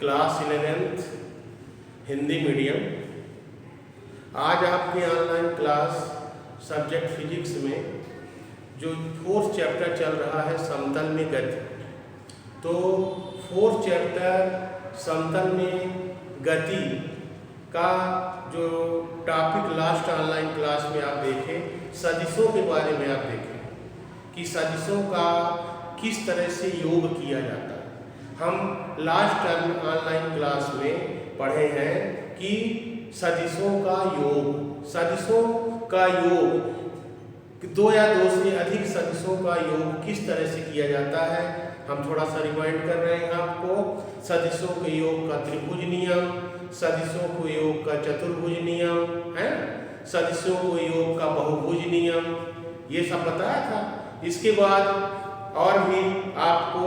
Class 11th Hindi medium. आज आपके online class subject physics में जो फोर्थ चैप्टर चल रहा है समतल में गति, तो फोर्थ चैप्टर समतल में गति का जो टॉपिक लास्ट ऑनलाइन क्लास में आप देखें, सदिशों के बारे में आप देखें कि सदिशों का किस तरह से योग किया जाता है। हम लास्ट ऑनलाइन क्लास में पढ़े हैं कि सदिशों का योग दो या दो से अधिक सदिशों का योग किस तरह से किया जाता है। हम थोड़ा सा रिमाइंड कर रहे हैं आपको। सदिशों के योग का त्रिभुज नियम, सदिशों को योग का चतुर्भुज नियम है, सदिशों को योग का बहुभुज नियम, ये सब बताया था। इसके बाद और भी आपको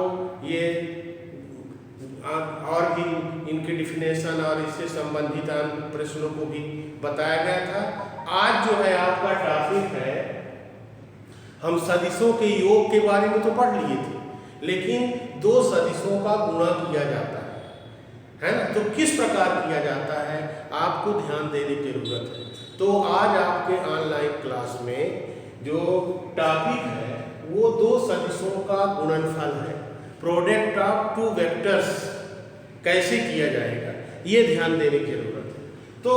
ये और भी इनकी डिफिनेशन और इससे संबंधित प्रश्नों को भी बताया गया था। आज जो है आपका टॉपिक है, हम सदिशों के योग के बारे में तो पढ़ लिए थे, लेकिन दो सदिशों का गुणा किया जाता है ना, तो किस प्रकार किया जाता है आपको ध्यान देने की जरूरत है। तो आज आपके ऑनलाइन क्लास में जो टॉपिक है वो दो सदिशों का गुणनफल है, प्रोडक्ट ऑफ टू वेक्टर्स कैसे किया जाएगा, ये ध्यान देने की जरूरत है। तो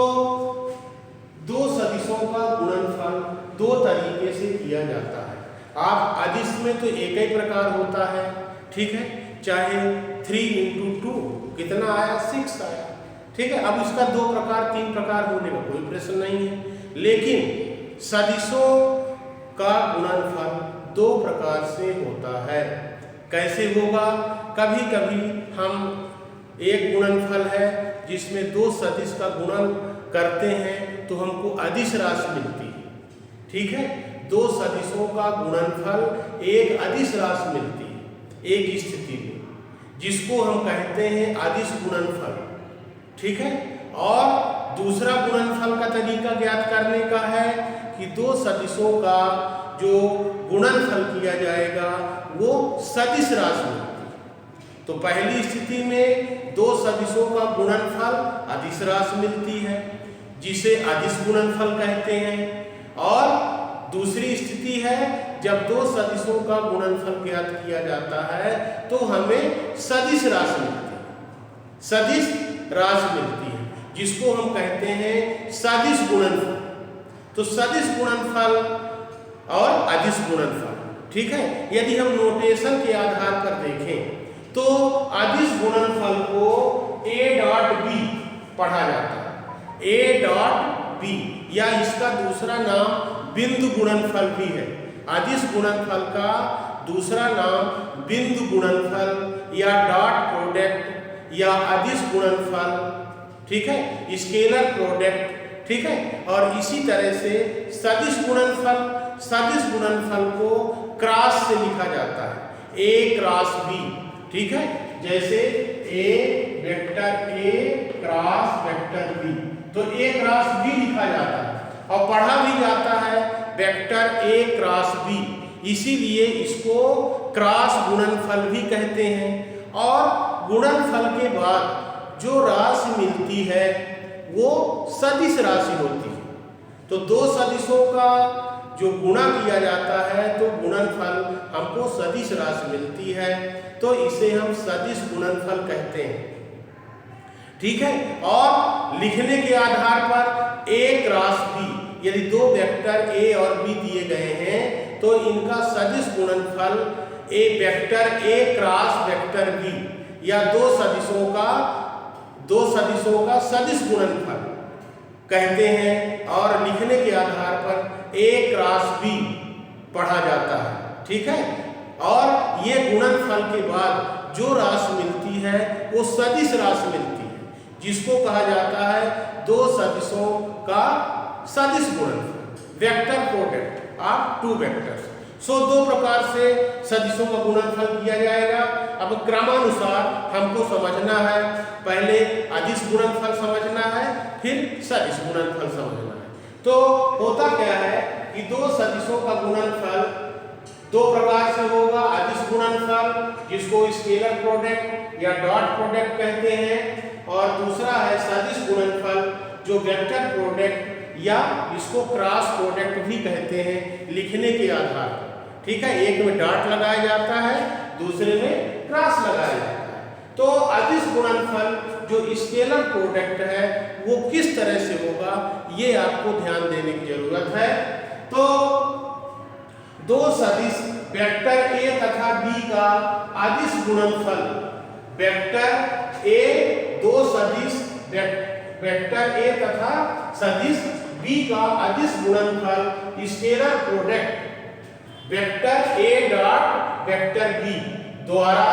दो सदिशों का गुणनफल दो तरीके से किया जाता है। आप अदिश में तो एक ही प्रकार होता है, ठीक है, चाहे 3 × 2 कितना आया, 6 आया, ठीक है। अब इसका दो प्रकार तीन प्रकार होने का कोई प्रश्न नहीं है, लेकिन सदिशों का गुणनफल दो प्रकार से होता है। कैसे होगा, कभी कभी हम एक गुणनफल है जिसमें दो सदिश का गुणन करते हैं तो हमको अदिश राशि मिलती है, ठीक है। दो सदिशों का गुणनफल एक अदिश राशि मिलती है एक स्थिति में, जिसको हम कहते हैं अदिश गुणनफल, ठीक है। और दूसरा गुणनफल का तरीका ज्ञात करने का है कि दो सदिशों का जो गुणनफल किया जाएगा वो सदिश राशि मिलती है। तो पहली स्थिति में दो सदिशों का गुणनफल अदिश राशि मिलती है, जिसे अदिश गुणनफल कहते हैं। और दूसरी स्थिति है जब दो सदिशों का गुणनफल ज्ञात किया जाता है तो हमें सदिश राशि मिलती है, सदिश राशि मिलती है, जिसको हम कहते हैं सदिश गुणनफल। तो सदिश गुणनफल और अदिश गुणनफल, ठीक है। यदि हम नोटेशन के आधार पर देखें तो अदिश गुणनफल को A.B पढ़ा जाता है, A.B, या इसका दूसरा नाम बिंदु गुणनफल भी है। अदिश गुणनफल का दूसरा नाम बिंदु गुणनफल या डॉट प्रोडक्ट या अदिश गुणनफल, ठीक है, स्केलर प्रोडक्ट, ठीक है। और इसी तरह से सदिश गुणनफल को क्रॉस से लिखा जाता है, A×B, ठीक है। जैसे A vector A cross vector B, तो A×B लिखा जाता है और पढ़ा भी जाता है वेक्टर A×B, इसीलिए इसको क्रॉस गुणनफल भी कहते हैं। और गुणनफल के बाद जो राशि मिलती है वो सदिश राशि होती है। तो दो सदिशों का जो गुणा किया जाता है तो गुणनफल हमको सदिश राशि मिलती है, तो इसे हम सदिश गुणनफल कहते हैं, ठीक है। और लिखने के आधार पर A×B, यदि दो वेक्टर A और B दिए गए हैं तो इनका सदिश गुणनफल vector A cross vector B, या दो सदिशों का सदिश गुणनफल कहते हैं। और लिखने के आधार पर A×B पढ़ा जाता है, ठीक है। और ये गुणनफल के बाद जो राशि मिलती है वो सदिश राशि मिलती है, जिसको कहा जाता है दो सदिशों का सदिश गुणनफल, vector product of two vectors. So दो प्रकार से सदिशों का गुणनफल किया जाएगा। अब क्रमानुसार हमको समझना है, पहले अदिश गुणनफल समझना है, फिर सदिश गुणनफल समझना है। तो होता क्या है कि दो सदिशों का गुणनफल दो प्रकार से होगा, अदिश गुणनफल जिसको स्केलर प्रोडक्ट या डॉट प्रोडक्ट कहते हैं, और दूसरा है सदिश गुणनफल जो वेक्टर प्रोडक्ट या इसको क्रॉस प्रोडक्ट भी कहते हैं लिखने के आधार पर। ठीक है, एक में डॉट लगाया जाता है, दूसरे में क्रॉस लगाया जाता है। तो अदिश गुणनफल जो स्केलर प्रोडक्ट है वो किस तरह से होगा ये आपको ध्यान देने की जरूरत है। तो दो सदिश वेक्टर ए तथा बी का अदिश गुणनफल, वेक्टर ए दो सदिश वेक्टर ए तथा सदिश बी का अदिश गुणनफल scalar product vector A dot vector B द्वारा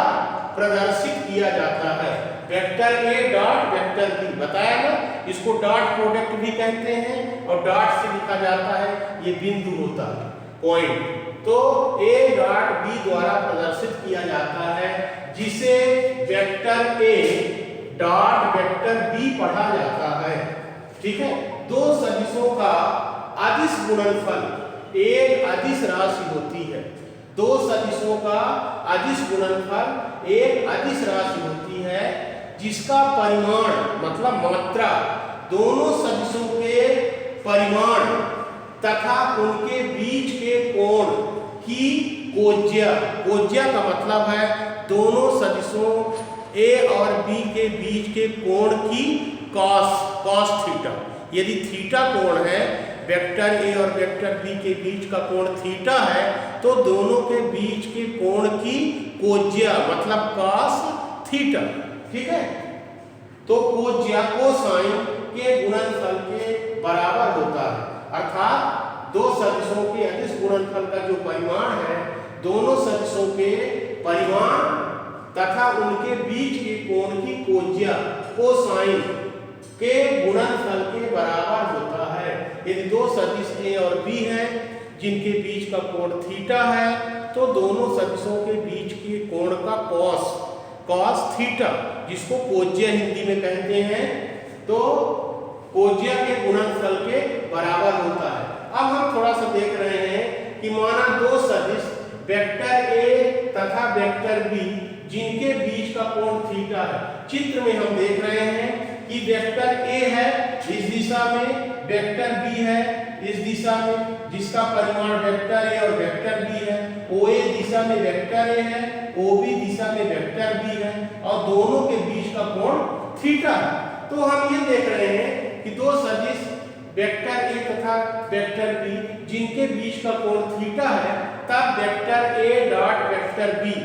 प्रदर्शित किया जाता है। Vector A dot vector B बताया ना, इसको डॉट प्रोडक्ट भी कहते हैं और डॉट से लिखा जाता है, ये बिंदु होता है, पॉइंट। तो ए डॉट बी द्वारा प्रदर्शित किया जाता है जिसे vector A dot vector B पढ़ा जाता है। ठीक है, दो सदिशों का अदिश गुणनफल एक अदिश राशि होती है। दो सदिशों का अदिश गुणनफल एक अदिश राशि होती है जिसका परिमाण मतलब मात्रा दोनों सदिशों के परिमाण तथा उनके बीच के कोण की कोज्या, कोज्या का मतलब है दोनों सदिशों ए और बी के बीच के कोण की कॉस थीटा। यदि थीटा कोण है, वेक्टर ए और वेक्टर बी के बीच का कोण थीटा है, तो दोनों के बीच के कोण की कोज्या मतलब कॉस थीटा। ठीक है, तो कोज्या कोसाइन के गुणनफल के बराबर होता है, अर्थात दो सदिशों के अदिश गुणनफल का जो परिमाण है, दोनों सदिशों के परिमाण तथा उनके बीच के कोण की कोज्या कोसाइन के गुणनफल के बराबर होता है। यदि दो सदिश ए और बी हैं जिनके बीच का कोण थीटा है, तो दोनों सदिशों के बीच के कोण का कॉस थीटा, जिसको कोज्या हिंदी में कहते हैं, तो कोज्या के गुणनफल के बराबर होता है। अब हम थोड़ा सा देख रहे हैं कि माना दो सदिश वेक्टर ए तथा वेक्टर बी जिनके बीच का कोण थीटा है। चित्र में हम देख रहे हैं कि वेक्टर ए है इस दिशा में, वेक्टर बी है इस दिशा में, जिसका परिमाण वेक्टर ए और वेक्टर बी है। ओए दिशा में वेक्टर ए है, ओबी दिशा में वेक्टर बी है, और दोनों के बीच का कोण थीटा है। तो हम ये देख रहे हैं कि दो सदिश वेक्टर ए तथा वेक्टर बी जिनके बीच का कोण थीटा है, तब vector A dot vector B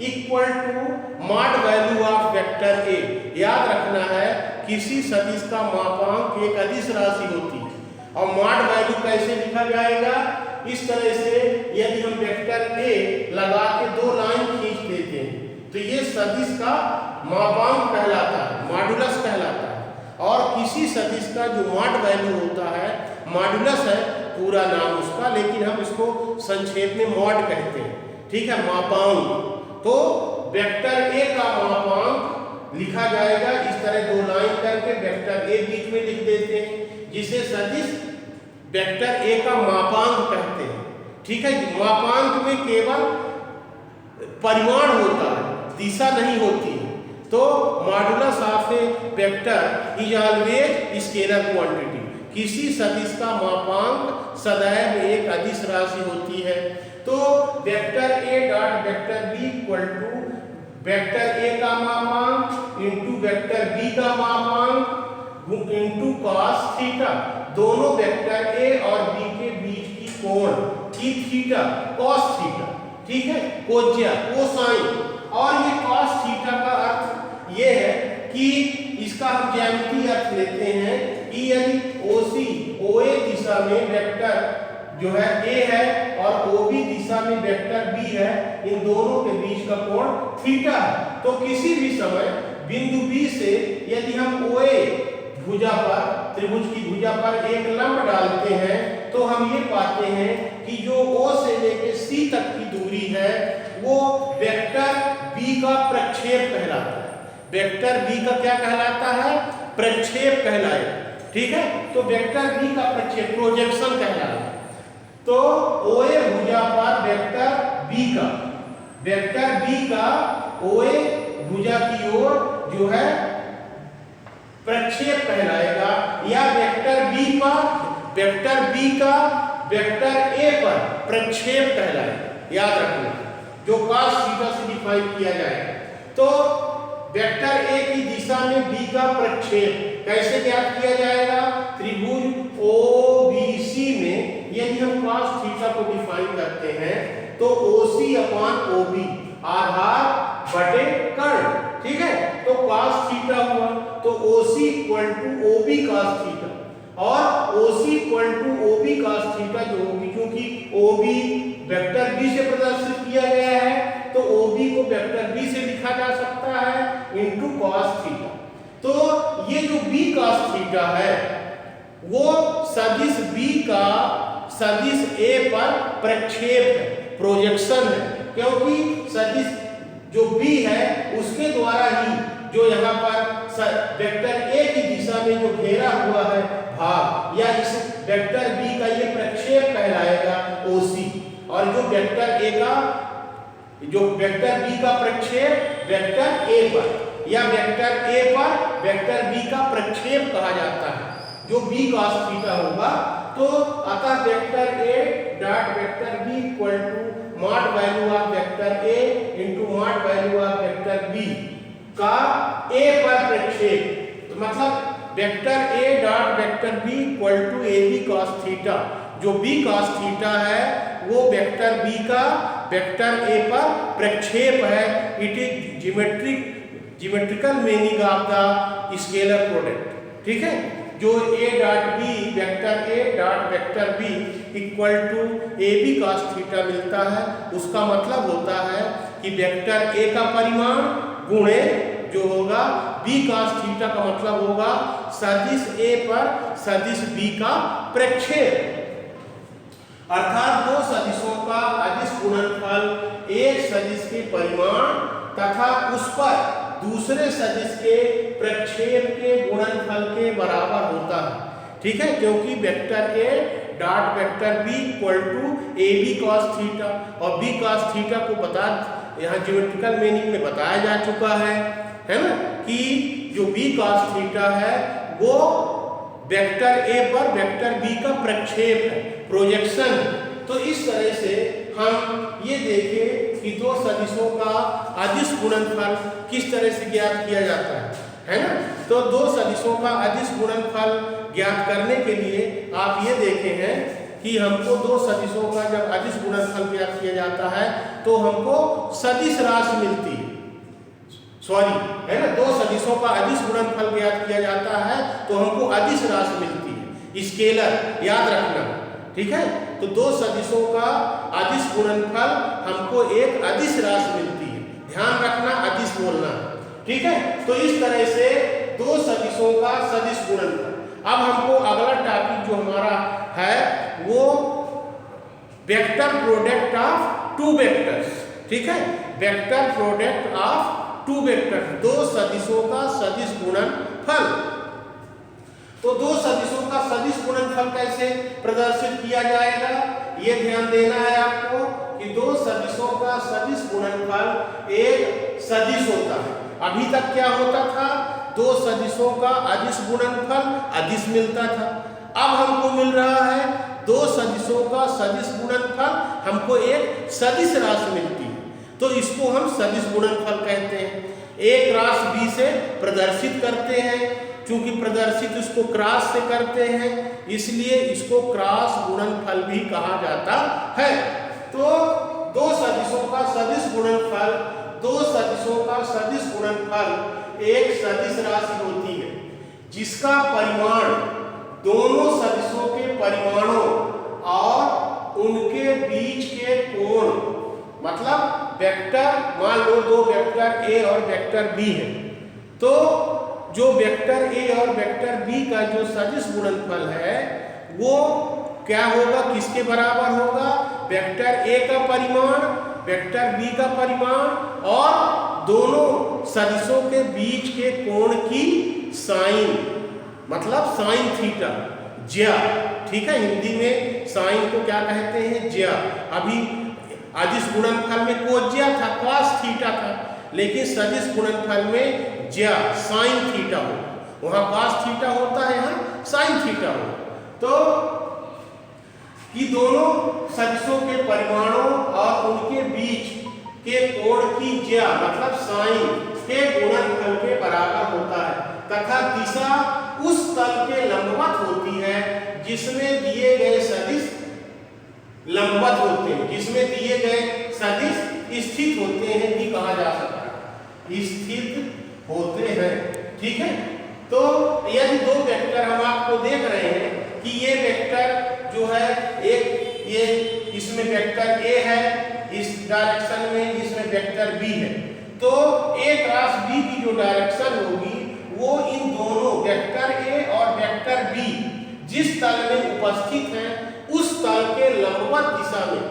equal to mod value of vector A. याद रखना है किसी सदिश का मापांक एक अदिश राशि होती है, और मॉड वैल्यू कैसे लिखा जाएगा, इस तरह से यदि हम वेक्टर ए लगा के दो लाइन खींच देते हैं तो ये सदिश का मापांक कहलाता है, मॉडुलस कहलाता है। और किसी सदिश का जो मॉड वैल्यू होता है, मॉडुलस है पूरा नाम उसका, लेकिन हम इसको संक्षेप में मॉड कहते हैं। ठीक है, मापांक। तो वेक्टर ए का मापांक लिखा जाएगा इस तरह, दो लाइन करके वेक्टर ए बीच में लिख देते हैं, जिसे सदिश वेक्टर ए का मापांक कहते हैं। ठीक है, मापांक में केवल परिमाण होता है, दिशा नहीं होती है। तो modulus of A vector is always scalar quantity. किसी सदिश का मापांक सदैव एक अदिश राशि होती है। तो vector A dot vector B equal to vector A का मापांक इंटू वेक्टर बी का मापांक इंटू कॉस थीटा। दोनों वेक्टर ए और बी के बीच की कोण की थीटा कॉस थीटा। ठीक है, कोज्या कोसाइन। और ये कॉस थीटा का अर्थ ये है कि इसका हम ज्यामितीय अर्थ लेते हैं कि यदि ओसी ओए दिशा में वेक्टर जो है ए है और ओबी दिशा में वेक्टर बी है, इन दोनों के बीच का कोण थीटा है, तो किसी भी समय बिंदु बी से यदि हम ओए भुजा पर, त्रिभुज की भुजा पर एक लंब डालते हैं, तो हम ये पाते हैं कि जो ओ से लेकर सी तक की दूरी है वो वेक्टर बी का प्रक्षेप कहलाता है। वेक्टर बी का क्या कहलाता है? प्रक्षेप कहलाएगा। ठीक है, तो वेक्टर बी का प्रक्षेप प्रोजेक्शन कहलाएगा। तो ओए भुजा पर वेक्टर बी का, वेक्टर बी का ओए भुजा की ओर जो है प्रक्षेप कहलाएगा, या वेक्टर बी का वेक्टर ए पर प्रक्षेप कहलाएगा। याद रखना, जो cos थीटा से डिफाइन किया जाएगा। तो वेक्टर ए की दिशा में बी का प्रक्षेप कैसे ज्ञात किया जाएगा? त्रिभुज ओबीसी में यदि हम cos थीटा को डिफाइन करते हैं तो ओसी अपॉन ओबी, आधार बटे कर्ण, ठीक है। तो cos थीटा हुआ तो OC equal to OB cos theta, और OC equal to OB cos theta जो होगी, क्योंकि ओबी वेक्टर बी से प्रदर्शित किया गया है तो ओबी को वेक्टर बी से लिखा जा सकता है इनटू cos थीटा। तो ये जो बी cos थीटा है वो सदिश बी का सदिश ए पर प्रक्षेप है, प्रोजेक्शन है, क्योंकि सदिश जो बी है उसके द्वारा ही जो यहाँ पर वेक्टर ए की दिशा में जो घेरा हुआ है भाग, या इस वेक्टर बी का ये प्रक्षेप कहलाएगा ओसी, और जो वेक्टर ए का जो वेक्टर बी का प्रक्षेप वेक्टर ए पर, या वेक्टर ए पर वेक्टर बी का प्रक्षेप कहा जाता है जो बी cos थीटा होगा। तो अतः vector A dot vector B equal to mod value of vector A into mod value of vector B का ए पर प्रक्षेप, तो मतलब vector A dot vector B equal to A B cos theta, जो B cos theta है वो vector B का vector A पर प्रक्षेप है। It is geometrical meaning of the scalar product, ठीक है। जो A dot B vector A dot vector B equal to A B cos theta मिलता है, उसका मतलब होता है कि वेक्टर ए का परिमाण गुणे जो होगा बी cos थीटा का मतलब होगा सदिश ए पर सदिश बी का प्रक्षेप, अर्थात दो सदिशों का अदिश गुणनफल एक सदिश के परिमाण तथा उस पर दूसरे सदिश के प्रक्षेप के गुणनफल के बराबर होता है, ठीक है। क्योंकि vector A dot vector B equal to A B cos theta, और बी cos थीटा को बता यहाँ ज्योमेट्रिकल मीनिंग में बताया जा चुका है ना, कि जो बी cos थीटा है वो वेक्टर ए पर वेक्टर बी का प्रक्षेप है, प्रोजेक्शन है। तो इस तरह से हम ये देखें कि दो सदिशों का अदिश गुणनफल किस तरह से ज्ञात किया जाता है ना। तो दो सदिशों का अदिश गुणनफल ज्ञात करने के लिए आप ये देखे हैं कि हमको दो सदिशों का जब अदिश गुणनफल ज्ञात किया जाता है तो हमको सदिश राशि मिलती है, है ना। दो सदिशों का अदिश गुणनफल ज्ञात किया जाता है तो हमको अदिश राशि मिलती है, स्केलर, याद रखना, ठीक है। तो दो सदिशों का अदिश गुणनफल हमको एक अदिश राशि मिलती है, ध्यान रखना, अदिश बोलना, ठीक है। तो इस तरह से दो सदिशों का सदिश गुणनफल। अब हमको अगला टॉपिक जो हमारा है वो vector product of two vectors, ठीक है। Vector product of two vector, दो सदिशों का सदिश गुणनफल। तो दो सदिशों का सदिश गुणनफल कैसे प्रदर्शित किया जाएगा, ये ध्यान देना है आपको कि दो सदिशों का सदिश गुणनफल एक सदिश होता है। अभी तक क्या होता था, दो सदिशों का अदिश गुणनफल अदिश मिलता था। अब हमको मिल रहा है दो सदिशों का सदिश गुणनफल हमको एक सदिश राशि मिलती है, तो इसको हम सदिश गुणनफल कहते हैं। एक राशि बी से प्रदर्शित करते हैं, क्योंकि प्रदर्शित इसको क्रॉस से करते हैं इसलिए इसको क्रॉस गुणनफल भी कहा जाता है। तो दो सदिशों का सदिश गुणनफल, दो सदिशों का सदिश गुणनफल एक सदिश राशि होती है जिसका परिमाण दोनों सदिशों के परिमाणों और उनके बीच के कोण, मतलब वेक्टर, मान लो दो वेक्टर ए और वेक्टर बी है, तो जो वेक्टर ए और वेक्टर बी का जो सदिश गुणनफल है वो क्या होगा, किसके बराबर होगा, वेक्टर ए का परिमाण वेक्टर बी का परिमाण और दोनों सदिशों के बीच के कोण की साइन, मतलब साइन थीटा, ज्या, ठीक है। हिंदी में साइन को क्या कहते हैं, ज्या। अभी अदिश गुणनफल में कोज्या था, cos थीटा था, लेकिन सदिश गुणनफल में ज्या साइन थीटा हो, वहां cos थीटा होता है, यहाँ साइन थीटा हो। तो कि दोनों सदिशों के परिमाणों और उनके बीच के कोण की ज्या मतलब साइन के गुणनफल के बराबर होता है तथा दिशा उस तल के लंबवत होती है जिसमें दिए गए सदिश लंबवत होते हैं, जिसमें दिए गए सदिश स्थित होते हैं भी कहा जा सकता है, स्थित होते हैं। ठीक है, तो यदि दो वेक्टर हम आपको देख रहे हैं कि ये वेक्टर जो है एक ये इसमें वेक्टर ए है इस डायरेक्शन में, इसमें वेक्टर बी है, तो ए क्रॉस बी की जो डायरेक्शन होगी वो इन दोनों वेक्टर ए और वेक्टर बी जिस तल में उपस्थित है उस तल के लंबवत दिशा में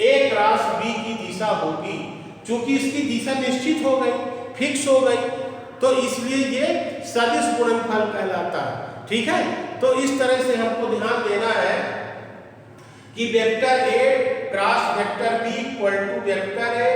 ए क्रॉस बी की दिशा होगी। चूंकि इसकी दिशा निश्चित हो गई, फिक्स हो गई, तो इसलिए ये सदिश गुणनफल कहलाता है। ठीक है, तो इस तरह से हमको ध्यान देना है कि vector A cross vector B equal to vector A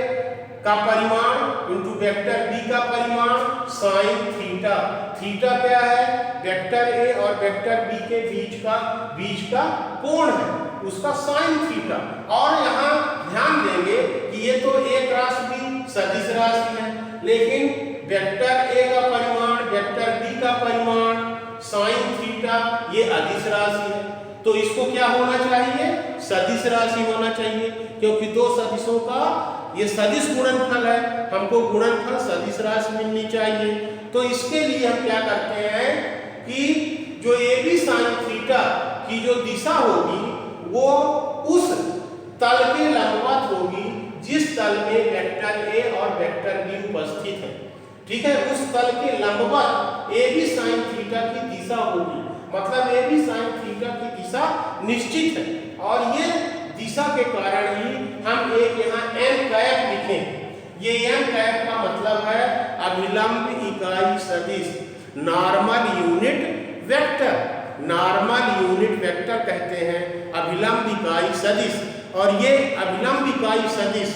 का परिमाण इंटू वेक्टर बी का परिमाण साइन थीटा। थीटा क्या है? वेक्टर ए और वेक्टर बी के बीच का कोण है, उसका साइन थीटा। और यहाँ ध्यान देंगे कि ये तो ए क्रॉस बी सदिश राशि है, लेकिन वेक्टर ए का परिमाण वेक्टर बी का परिमाण साइन थीटा ये अदिश राशि है, तो इसको क्या होना चाहिए? सदिश राशि होना चाहिए, क्योंकि दो सदिशों का ये सदिश गुणनफल है, हमको गुणनफल सदिश राशि मिलनी चाहिए। तो इसके लिए हम क्या करते हैं कि जो ए बी साइन थीटा की जो दिशा होगी वो उस तल के लंबवत होगी जिस तल में वेक्टर ए और वेक्टर बी उपस्थित है। ठीक है, उस तल के लंबवत ए बी साइन थीटा की दिशा होगी, मतलब ए बी साइन थीटा की दिशा निश्चित है, और ये दिशा के कारण ही हम एक यहाँ n कैप लिखें। ये n कैप का मतलब है अभिलंब इकाई सदिश, normal unit vector. Normal unit vector कहते हैं अभिलंब इकाई सदिश, और ये अभिलंब इकाई सदिश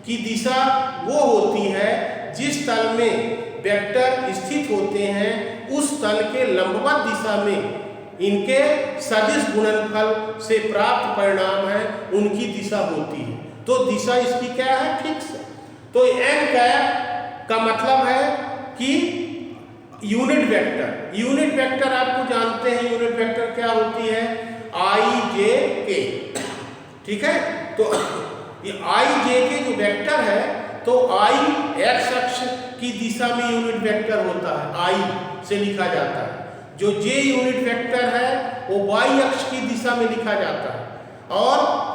की दिशा वो होती है जिस तल में वेक्टर स्थित होते हैं उस तल के लंबवत दिशा में इनके सदिश गुणनफल से प्राप्त परिणाम है उनकी दिशा होती है। तो दिशा इसकी क्या है? फिक्स है। तो n कैप का मतलब है कि यूनिट वेक्टर। यूनिट वेक्टर आपको जानते हैं, यूनिट वेक्टर क्या होती है? आई जे के। ठीक है, तो ये आई जे के जो वेक्टर है, तो आई एक्स अक्ष की दिशा में यूनिट वेक्टर होता है, आई से लिखा जाता है। जो जे यूनिट वेक्टर है वो वाई अक्ष की दिशा में लिखा जाता है, और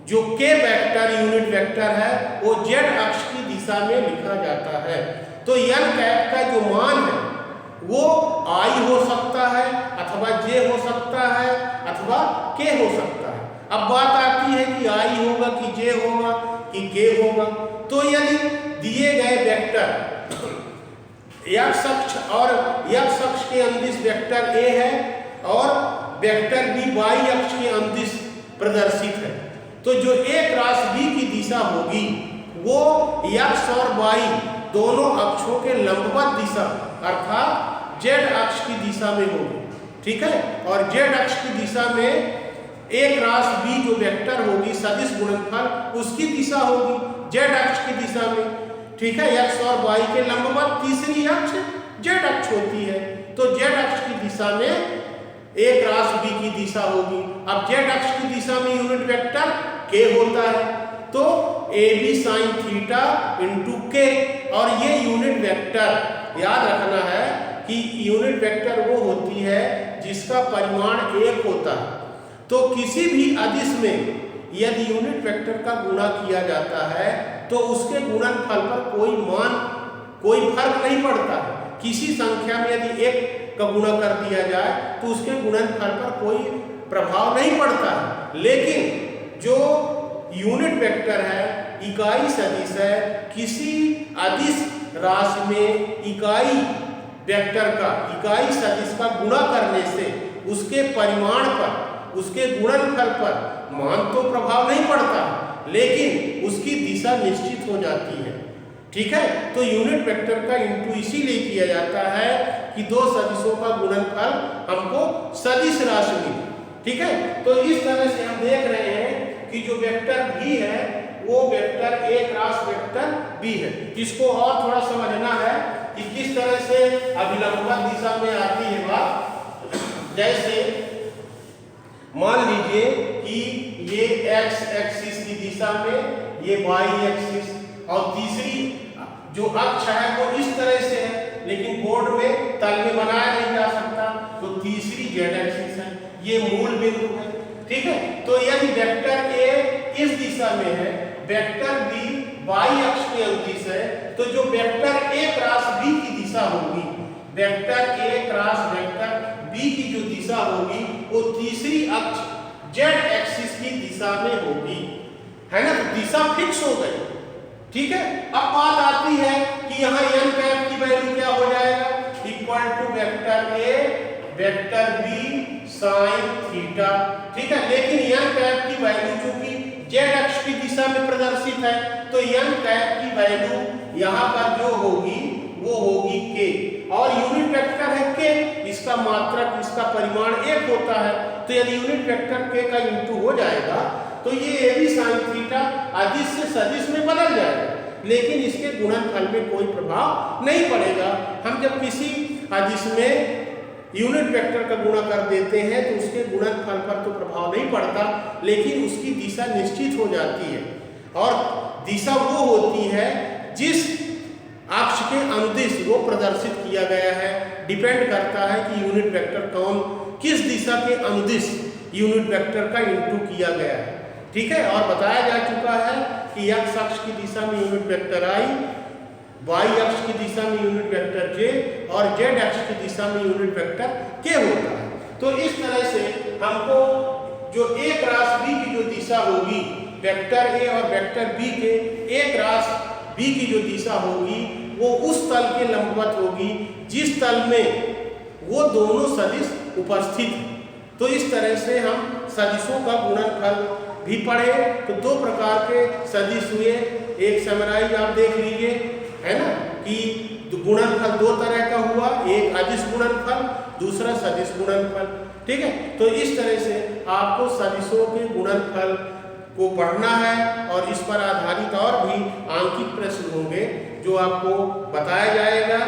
जो के वेक्टर यूनिट वेक्टर है वो जेड अक्ष की दिशा में लिखा जाता है। तो n कैप का जो मान है वो आई हो सकता है, अथवा जे हो सकता है, अथवा के हो सकता है। अब बात आती है कि आई होगा कि जे होगा कि के होगा। तो यदि दिए गए वेक्टर x अक्ष और x अक्ष के अंदिश वेक्टर a है और वेक्टर b y अक्ष के अंदिश प्रदर्शित है, तो जो a क्रॉस b की दिशा होगी वो x और y दोनों अक्षों के लंबवत दिशा अर्थात z अक्ष की दिशा में होगी। ठीक है, और z अक्ष की दिशा में a क्रॉस b जो वेक्टर होगी सदिश गुणनफल उसकी दिशा होगी z अक्ष की दिशा में। ठीक है, x और y के लंबवत तीसरी अक्ष z अक्ष होती है, तो z अक्ष की दिशा में a क्रॉस b की दिशा होगी। अब z अक्ष की दिशा में यूनिट वेक्टर k होता है, तो A B sine theta into K, और ये यूनिट वेक्टर याद रखना है कि यूनिट वेक्टर वो होती है जिसका परिमाण 1 होता है। तो किसी भी अदिश में यदि यूनिट वेक्टर का गुणा किया जाता है तो उसके गुणनफल पर कोई फर्क नहीं पड़ता है। किसी संख्या में यदि 1 का गुणा कर दिया जाए तो उसके गुणनफल पर कोई प्रभाव नहीं पड़ता है, लेकिन जो यूनिट वेक्टर है इकाई सदिश है, किसी अदिश राशि में इकाई वेक्टर का इकाई सदिश का गुणा करने से उसके परिमाण पर उसके गुणनफल पर मान तो प्रभाव नहीं पड़ता, लेकिन उसकी दिशा निश्चित हो जाती है। ठीक है, तो यूनिट वेक्टर का इंटू इसीलिए किया जाता है कि दो सदिशों का गुणनफल हमको सदिश राशि मिले। ठीक है, तो इस तरह से हम देख रहे हैं कि जो वेक्टर भी है वो vector A cross vector B है। इसको और थोड़ा समझना है कि किस तरह से अभिलंबवत दिशा में आती है बात। जैसे मान लीजिए कि ये x एक्सिस की दिशा में, ये y एक्सिस, और तीसरी जो अक्ष है वो इस तरह से है, लेकिन बोर्ड में तल में बनाया नहीं जा सकता, तो तीसरी z एक्सिस है, ये मूल बिंदु है। ठीक है, तो यदि वेक्टर A इस दिशा में है, वेक्टर B y अक्ष के अनुदिश है, तो जो वेक्टर A क्रॉस B की दिशा होगी, vector A cross vector B की जो दिशा होगी वो तीसरी अक्ष z एक्सिस की दिशा में होगी, है ना। तो दिशा फिक्स हो गई। ठीक है, अब बात आती है कि यहाँ n कैप की वैल्यू क्या हो जाएगा, equal to vector A vector B sine theta. ठीक है, लेकिन n कैप की वैल्यू चूंकि z अक्ष की दिशा में प्रदर्शित है, तो n कैप की वैल्यू यहाँ पर जो होगी वो होगी k, और यूनिट वेक्टर है k, इसका मात्रक, इसका परिमाण 1 होता है। तो यदि यूनिट वेक्टर k का इंटू हो जाएगा तो ये AB साइन थीटा अदिश से सदिश में बदल जाएगा, लेकिन इसके गुणनफल में कोई प्रभाव नहीं पड़ेगा। हम जब किसी अदिश में यूनिट वेक्टर का गुणा कर देते हैं तो उसके गुणनफल पर तो प्रभाव नहीं पड़ता, लेकिन उसकी दिशा निश्चित हो जाती है, और दिशा वो होती है जिस अक्ष के अनुदिश वो प्रदर्शित किया गया है। डिपेंड करता है कि यूनिट वेक्टर कौन, किस दिशा के अनुदिश यूनिट वेक्टर का इंटू किया गया है। ठीक है, और बताया जा चुका है कि x अक्ष की दिशा में यूनिट वेक्टर I, y अक्ष की दिशा में यूनिट वेक्टर J, और z अक्ष की दिशा में यूनिट वेक्टर K होता है। तो इस तरह से हमको जो A क्रॉस B की जो दिशा होगी, वेक्टर A और वेक्टर B के A क्रॉस B की जो दिशा होगी वो उस तल के लंबवत होगी जिस तल में वो दोनों सदिश उपस्थित हैं। तो इस तरह से हम सदिशों का गुणनफल भी पढ़े। तो दो प्रकार के सदिश हुए, एक समराइज आप देख लीजिए, है ना, कि गुणनफल दो तरह का हुआ, एक अदिश गुणनफल, दूसरा सदिश गुणनफल। ठीक है, तो इस तरह से आपको सदिशों के गुणनफल को पढ़ना है, और इस पर आधारित और भी आंकिक प्रश्न होंगे जो आपको बताया जाएगा।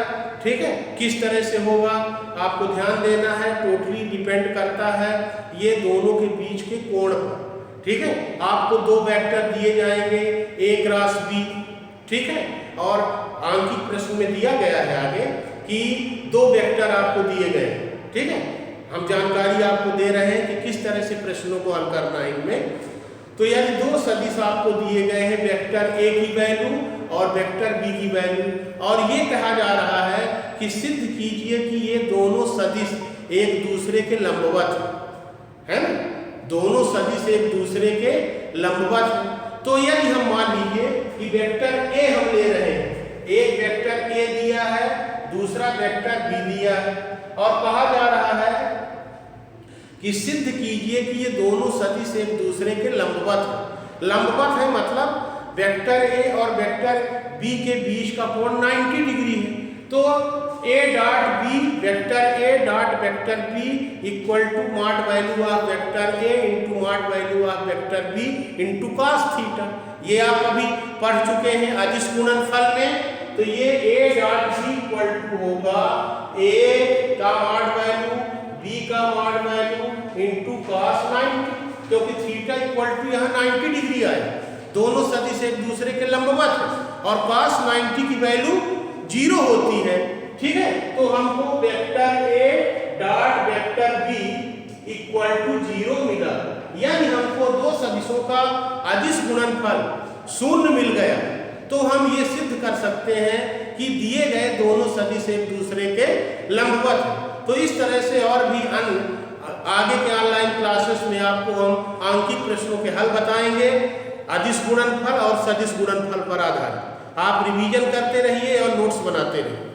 ठीक है, किस तरह से होगा आपको ध्यान देना है, टोटली डिपेंड करता है ये दोनों के बीच के कोण पर। ठीक है, आपको दो वेक्टर दिए जाएंगे A क्रॉस B। ठीक है, और आंकिक प्रश्न में दिया गया है आगे कि दो वेक्टर आपको दिए गए। ठीक है, हम जानकारी आपको दे रहे हैं कि किस तरह से प्रश्नों को हल करना है इनमें। तो यदि दो सदिश आपको दिए गए हैं, वेक्टर A की वैल्यू और वेक्टर B की वैल्यू, और ये कहा जा रहा है कि सिद्ध कीजिए कि ये दोनों सदिश एक दूसरे के लंबवत है ना, दोनों सदिश एक दूसरे के लंबवत हैं। तो यदि हम मान लीजिए कि वेक्टर A हम ले रहे हैं, एक वेक्टर A दिया है, दूसरा वेक्टर B दिया है, और कहा जा रहा है कि सिद्ध कीजिए कि ये दोनों सदिश एक दूसरे के लंबवत हैं। लंबवत है मतलब वेक्टर A और वेक्टर B के बीच का कोण 90 डिग्री है। तो A dot B vector A dot vector B equal to mod value of vector A into mod value of vector B into cos theta. ये आप अभी पढ़ चुके हैं अदिश गुणनफल में। तो ये A dot B equal to होगा A का मॉड वैल्यू B का मॉड वैल्यू इंटू कॉस 90, क्योंकि थीटा इक्वल टू यहाँ 90 डिग्री आए, दोनों सदिश एक दूसरे के लंबवत है, और कॉस 90 की वैल्यू 0 होती है। ठीक है, तो हमको vector A dot vector B equal to 0 मिला, यानी हमको दो सदिशों का अदिश गुणनफल 0 मिल गया। तो हम ये सिद्ध कर सकते हैं कि दिए गए दोनों सदिश एक दूसरे के लंबवत हैं। तो इस तरह से और भी अन्य आगे के ऑनलाइन क्लासेस में आपको हम आंकिक प्रश्नों के हल बताएंगे अदिश गुणनफल और सदिश गुणनफल पर आधारित। आप रिवीजन करते रहिए और नोट्स बनाते रहिए।